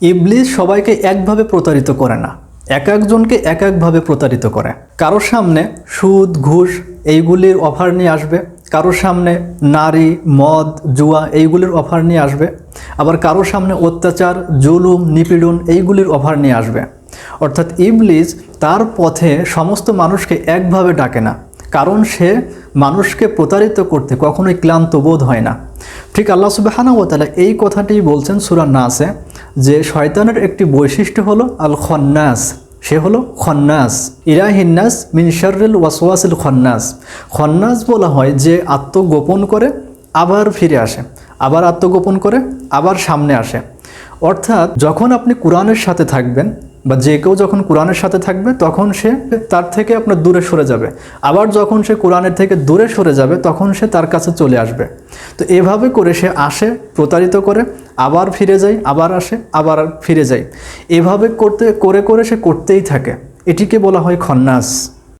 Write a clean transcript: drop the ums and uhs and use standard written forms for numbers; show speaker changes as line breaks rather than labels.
ইবলিস সবাইকে একভাবে প্রতারিত করে না, এক একজনকে এক একভাবে প্রতারিত করে। কারোর সামনে সুদ ঘুষ এইগুলির অফার নিয়ে আসবে, কারোর সামনে নারী মদ জুয়া এইগুলির অফার নিয়ে আসবে, আবার কারোর সামনে অত্যাচার জুলুম নিপীড়ন এইগুলির অফার নিয়ে আসবে। অর্থাৎ ইবলিস তার পথে সমস্ত মানুষকে একভাবে ডাকে না, কারণ সে মানুষকে প্রতারিত করতে কখনোই ক্লান্ত বোধ হয় না। ঠিক আল্লাহ সুবহানাহু ওয়া তাআলা এই কথাটি বলছেন সূরা নাসে, যে শয়তানের একটি বৈশিষ্ট্য হলো আল খন্নাস, সে হলো খন্নাস। ইলাহিন্নাস মিন শাররিল ওয়াসওয়াসিল খন্নাস। খন্নাস বলা হয় যে আত্মগোপন করে আবার ফিরে আসে, আবার আত্মগোপন করে আবার সামনে আসে। অর্থাৎ যখন আপনি কোরআনের সাথে থাকবেন বা যে কেউ যখন কোরআনের সাথে থাকবে তখন সে তার থেকে আপনার দূরে সরে যাবে, আবার যখন সে কোরআনের থেকে দূরে সরে যাবে তখন সে তার কাছে চলে আসবে। তো এভাবে করে সে আসে, প্রতারিত করে, আবার ফিরে যায়, আবার আসে, আবার ফিরে যায়। এভাবে করে সে করতেই থাকে। এটিকে বলা হয় খন্নাস।